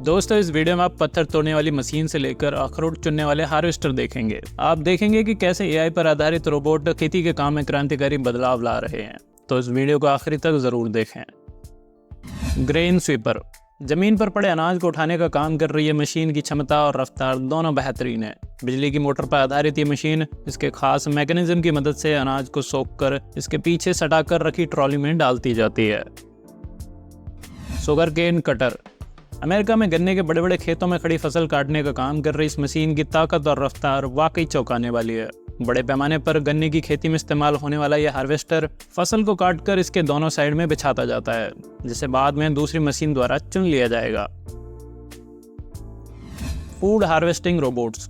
दोस्तों, इस वीडियो में आप पत्थर तोड़ने वाली मशीन से लेकर अखरोट चुनने वाले हार्वेस्टर देखेंगे। आप देखेंगे कि कैसे एआई पर आधारित रोबोट खेती के काम में क्रांतिकारी बदलाव ला रहे हैं। तो इस वीडियो को आखिरी तक जरूर देखें। ग्रेन स्वीपर जमीन पर पड़े अनाज को उठाने का काम कर रही है मशीन की क्षमता और रफ्तार दोनों बेहतरीन है। बिजली की मोटर पर आधारित ये मशीन इसके खास मैकेनिज्म की मदद से अनाज को सोख कर इसके पीछे सटाकर रखी ट्रॉली में डालती जाती है। शुगर केन कटर अमेरिका में गन्ने के बड़े बड़े खेतों में खड़ी फसल काटने का काम कर रही इस मशीन की ताकत और रफ्तार वाकई चौंकाने वाली है। बड़े पैमाने पर गन्ने की खेती में इस्तेमाल होने वाला यह हार्वेस्टर फसल को काटकर इसके दोनों साइड में बिछाता जाता है, जिसे बाद में दूसरी मशीन द्वारा चुन लिया जाएगा। फूड हार्वेस्टिंग रोबोट्स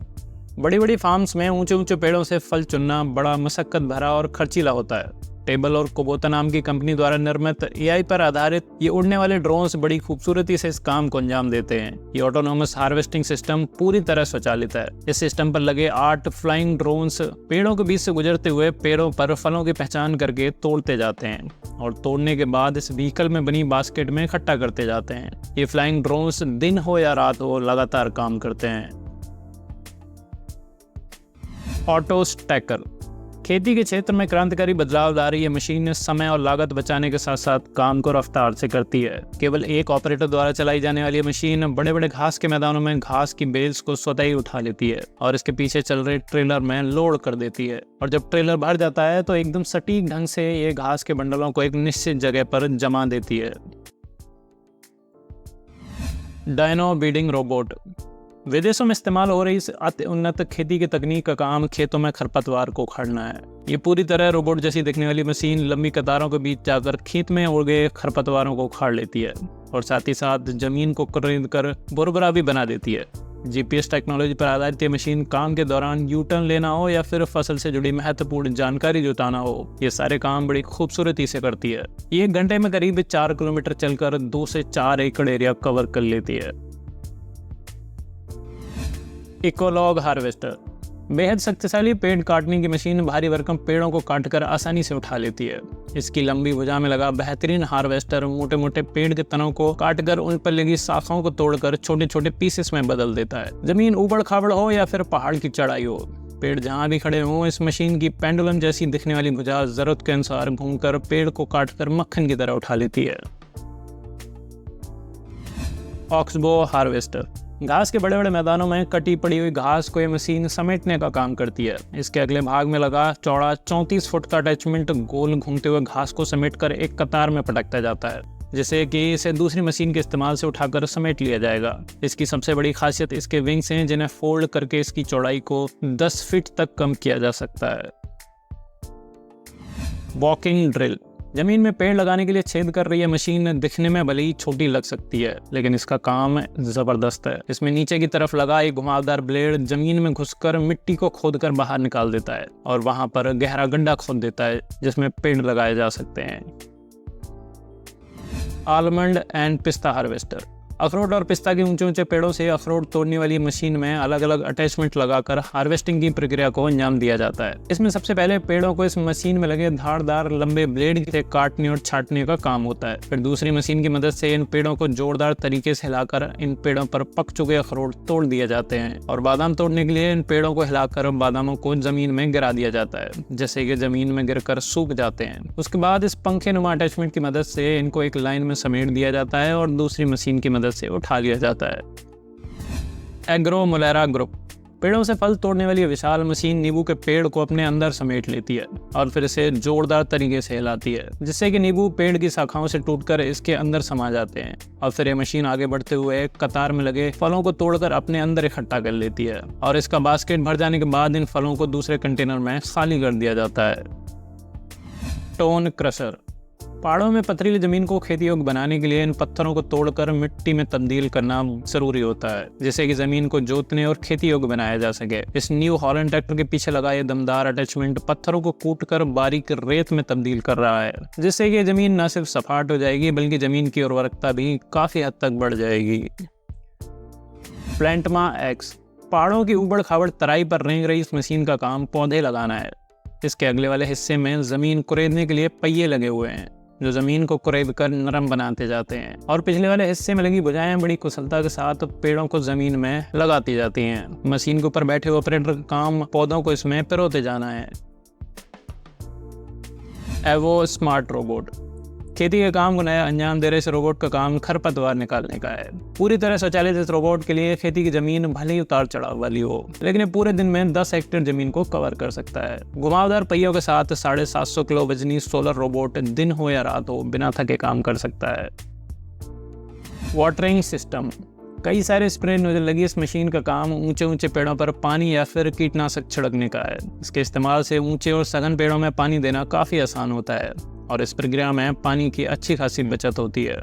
बड़ी बड़ी फार्म्स में ऊंचे ऊंचे पेड़ों से फल चुनना बड़ा मशक्कत भरा और खर्चीला होता है। टेबल और कुबोटा नाम की कंपनी द्वारा निर्मित एआई पर आधारित ये उड़ने वाले ड्रोन्स बड़ी खूबसूरती से इस काम को अंजाम देते हैं। ये ऑटोनोमस हार्वेस्टिंग सिस्टम पूरी तरह स्वचालित है। इस सिस्टम पर लगे 8 फ्लाइंग ड्रोन्स पेड़ों के बीच से गुजरते हुए पेड़ों पर फलों की पहचान करके तोड़ते जाते हैं और तोड़ने के बाद इस व्हीकल में बनी बास्केट में इकट्ठा करते जाते हैं। ये फ्लाइंग ड्रोन्स दिन हो या रात हो लगातार काम करते हैं। ऑटो स्टैकर खेती के क्षेत्र में क्रांतिकारी बदलाव ला रही है मशीन समय और लागत बचाने के साथ साथ काम को रफ्तार से करती है। केवल एक ऑपरेटर द्वारा चलाई जाने वाली मशीन बड़े बड़े घास के मैदानों में घास की बेल्स को स्वतः ही उठा लेती है और इसके पीछे चल रहे ट्रेलर में लोड कर देती है। और जब ट्रेलर भर जाता है तो एकदम सटीक ढंग से ये घास के बंडलों को एक निश्चित जगह पर जमा देती है। डायनो बीडिंग रोबोट विदेशों में इस्तेमाल हो रही इस अति उन्नत खेती की तकनीक का काम खेतों में खरपतवार को उखाड़ना है। ये पूरी तरह रोबोट जैसी दिखने वाली मशीन लंबी कतारों के बीच जाकर खेत में उड़ गए खरपतवारों को उखाड़ लेती है और साथ ही साथ जमीन को करीद कर बुरबुरा भी बना देती है। जीपीएस टेक्नोलॉजी पर आधारित ये मशीन काम के दौरान यू टर्न लेना हो या फिर फसल से जुड़ी महत्वपूर्ण जानकारी जुटाना हो, ये सारे काम बड़ी खूबसूरती से करती है। ये 1 घंटे में करीब 4 किलोमीटर चलकर 2 से 4 एकड़ एरिया कवर कर लेती है। इकोलॉग हार्वेस्टर बेहद शक्तिशाली पेड़ काटने की मशीन भारी भरकम पेड़ों को काटकर आसानी से उठा लेती है। इसकी लंबी भुजा में लगा बेहतरीन हार्वेस्टर मोटे मोटे पेड़ के तनों को काटकर उन पर लगी शाखाओं को तोड़कर छोटे छोटे पीसेस में बदल देता है। जमीन ऊबड़ खाबड़ हो या फिर पहाड़ की चढ़ाई हो, पेड़ जहाँ भी खड़े हों, इस मशीन की पेंडुलम जैसी दिखने वाली भुजा जरूरत के अनुसार घूमकर पेड़ को काटकर मक्खन की तरह उठा लेती है। ऑक्सबो हार्वेस्टर घास के बड़े बड़े मैदानों में कटी पड़ी हुई घास को ये मशीन समेटने का काम करती है। इसके अगले भाग में लगा चौड़ा 34 फुट का अटैचमेंट गोल घूमते हुए घास को समेटकर एक कतार में पटकता जाता है, जिससे कि इसे दूसरी मशीन के इस्तेमाल से उठाकर समेट लिया जाएगा। इसकी सबसे बड़ी खासियत इसके विंग्स हैं, जिन्हें फोल्ड करके इसकी चौड़ाई को 10 फीट तक कम किया जा सकता है। वॉकिंग ड्रिल जमीन में पेड़ लगाने के लिए छेद कर रही है मशीन दिखने में भले ही छोटी लग सकती है, लेकिन इसका काम जबरदस्त है। इसमें नीचे की तरफ लगा एक घुमावदार ब्लेड जमीन में घुसकर मिट्टी को खोदकर बाहर निकाल देता है और वहां पर गहरा गड्ढा खोद देता है जिसमें पेड़ लगाए जा सकते हैं। आलमंड एंड पिस्ता हार्वेस्टर अखरोट और पिस्ता के ऊंचे ऊंचे पेड़ों से अखरोट तोड़ने वाली मशीन में अलग अलग अटैचमेंट लगाकर हार्वेस्टिंग की प्रक्रिया को अंजाम दिया जाता है। इसमें सबसे पहले पेड़ों को इस मशीन में लगे धारदार लंबे ब्लेड से काटने और छाटने का काम होता है। फिर दूसरी मशीन की मदद से इन पेड़ों को जोरदार तरीके से हिलाकर इन पेड़ों पर पक चुके अखरोट तोड़ दिए जाते हैं और बादाम तोड़ने के लिए इन पेड़ों को हिलाकर बादामों को जमीन में गिरा दिया जाता है, जैसे कि जमीन में गिरकर सूख जाते हैं। उसके बाद इस पंखे नुमा अटैचमेंट की मदद से इनको एक लाइन में समेट दिया जाता है और दूसरी मशीन की मदद से उठा लिया जाता है। एग्रो मोलेरा ग्रुप पेड़ों से फल तोड़ने वाली विशाल मशीन नींबू के पेड़ को अपने अंदर समेट लेती है और फिर इसे जोरदार तरीके से हिलाती है, जिससे कि नींबू पेड़ की शाखाओं से टूटकर इसके अंदर समा जाते हैं और फिर ये मशीन आगे बढ़ते हुए कतार में लगे फलों को तोड़कर अपने अंदर इकट्ठा कर लेती है और इसका बास्केट भर जाने के बाद इन फलों को दूसरे कंटेनर में खाली कर दिया जाता है। टोन क्रशर पहाड़ों में पथरीली जमीन को खेती योग्य बनाने के लिए इन पत्थरों को तोड़कर मिट्टी में तब्दील करना जरूरी होता है, जिससे कि जमीन को जोतने और खेती योग्य बनाया जा सके। इस न्यू हॉलैंड ट्रैक्टर के पीछे लगा ये दमदार अटैचमेंट पत्थरों को कूटकर बारीक रेत में तब्दील कर रहा है, जिससे कि जमीन न सिर्फ सपाट हो जाएगी बल्कि जमीन की उर्वरकता भी काफी हद तक बढ़ जाएगी। प्लांटमा एक्स पहाड़ों की ऊबड़ खाबड़ तराई पर रेंग रही इस मशीन का काम पौधे लगाना है। इसके अगले वाले हिस्से में जमीन कुरेदने के लिए पहिए लगे हुए हैं। जो जमीन को कुरेद कर नरम बनाते जाते हैं, और पिछले वाले हिस्से में लगी भुजाएं बड़ी कुशलता के साथ पेड़ों को जमीन में लगाती जाती हैं। मशीन के ऊपर बैठे हुए ऑपरेटर का काम पौधों को इसमें पिरोते जाना है। एवो स्मार्ट रोबोट खेती के काम को नया अंजाम दे रहे इस रोबोट का काम खरपतवार निकालने का है। पूरी तरह स्वचालित इस रोबोट के लिए खेती की जमीन भले ही उतार चढ़ाव वाली हो, लेकिन ये पूरे दिन में 10 हेक्टेयर जमीन को कवर कर सकता है। घुमावदार पहियों के साथ 750 किलो वजनी सोलर रोबोट दिन हो या रात हो बिना थके काम कर सकता है। वाटरिंग सिस्टम कई सारे स्प्रे नोजल लगी इस मशीन का काम ऊंचे ऊंचे पेड़ों पर पानी या फिर कीटनाशक छिड़कने का है। इसके इस्तेमाल से ऊंचे और सघन पेड़ों में पानी देना काफ़ी आसान होता है और इस प्रक्रिया में पानी की अच्छी खासी बचत होती है।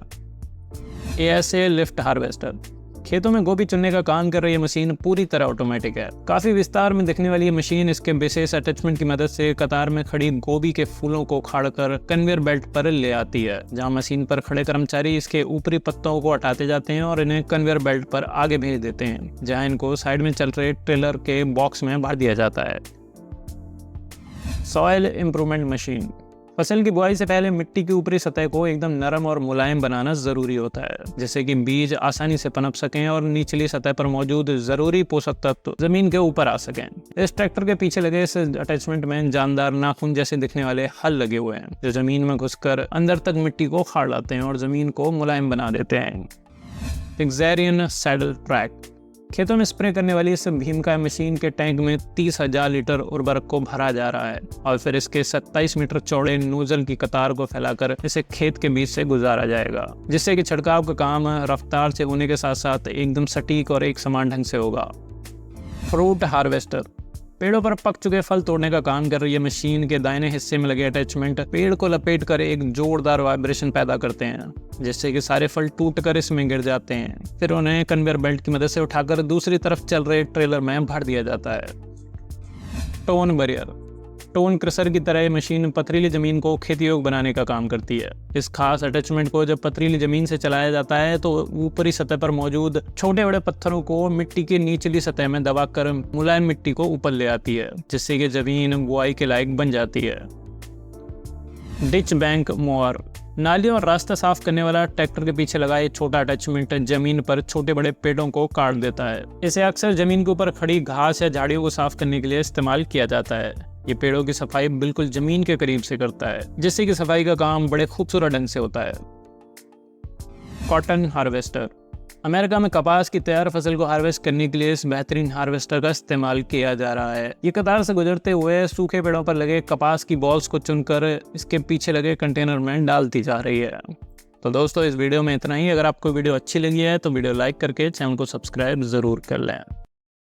ASA लिफ्ट हार्वेस्टर खेतों में गोभी चुनने का काम कर रही है मशीन पूरी तरह ऑटोमेटिक है। काफ़ी विस्तार में दिखने वाली ये मशीन इसके विशेष अटैचमेंट की मदद से कतार में खड़ी गोभी के फूलों को उखाड़कर कन्वेयर बेल्ट पर ले आती है, जहां मशीन पर खड़े कर्मचारी इसके ऊपरी पत्तों को हटाते जाते हैं और इन्हें कन्वेयर बेल्ट पर आगे भेज देते हैं, जहां इनको साइड में चल रहे ट्रेलर के बॉक्स में भर दिया जाता है। सॉइल इम्प्रूवमेंट मशीन फसल की बुआई से पहले मिट्टी की ऊपरी सतह को एकदम नरम और मुलायम बनाना जरूरी होता है, जिससे कि बीज आसानी से पनप सकें और निचली सतह पर मौजूद जरूरी पोषक तत्व जमीन के ऊपर आ सकें। इस ट्रैक्टर के पीछे लगे इस अटैचमेंट में जानदार नाखून जैसे दिखने वाले हल लगे हुए हैं, जो जमीन में घुसकर अंदर तक मिट्टी को खाड़ लाते हैं और जमीन को मुलायम बना देते हैं। एक्सेरियन सैडल ट्रैक खेतों में स्प्रे करने वाली इस भीमकाय मशीन के टैंक में 30,000 लीटर उर्वरक को भरा जा रहा है और फिर इसके 27 मीटर चौड़े नोजल की कतार को फैलाकर इसे खेत के बीच से गुजारा जाएगा, जिससे कि छिड़काव का काम रफ्तार से होने के साथ साथ एकदम सटीक और एक समान ढंग से होगा। फ्रूट हार्वेस्टर पेड़ों पर पक चुके फल तोड़ने का काम कर रही है मशीन के दाहिने हिस्से में लगे अटैचमेंट पेड़ को लपेट कर एक जोरदार वाइब्रेशन पैदा करते हैं, जिससे कि सारे फल टूट कर इसमें गिर जाते हैं। फिर उन्हें कन्वेयर बेल्ट की मदद से उठाकर दूसरी तरफ चल रहे ट्रेलर में भर दिया जाता है। टोन बैरियर टोन क्रशर की तरह मशीन पथरीली जमीन को खेती योग्य बनाने का काम करती है। इस खास अटैचमेंट को जब पथरीली जमीन से चलाया जाता है तो ऊपरी सतह पर मौजूद छोटे बड़े पत्थरों को मिट्टी की निचली सतह में दबाकर मुलायम मिट्टी को ऊपर ले आती है, जिससे कि जमीन बुआई के लायक बन जाती है। डिच बैंक मोअर नालियों और रास्ता साफ करने वाला ट्रैक्टर के पीछे लगा ये छोटा अटैचमेंट जमीन पर छोटे बड़े पेड़ों को काट देता है। इसे अक्सर जमीन के ऊपर खड़ी घास या झाड़ियों को साफ करने के लिए इस्तेमाल किया जाता है। ये पेड़ों की सफाई बिल्कुल जमीन के करीब से करता है, जिससे कि सफाई का काम बड़े खूबसूरत ढंग से होता है। कॉटन हार्वेस्टर अमेरिका में कपास की तैयार फसल को हार्वेस्ट करने के लिए इस बेहतरीन हार्वेस्टर का इस्तेमाल किया जा रहा है। ये कतार से गुजरते हुए सूखे पेड़ों पर लगे कपास की बॉल्स को चुनकर इसके पीछे लगे कंटेनर में डालती जा रही है। तो दोस्तों इस वीडियो में इतना ही। अगर आपको वीडियो अच्छी लगी है तो वीडियो लाइक करके चैनल को सब्सक्राइब जरूर कर लें।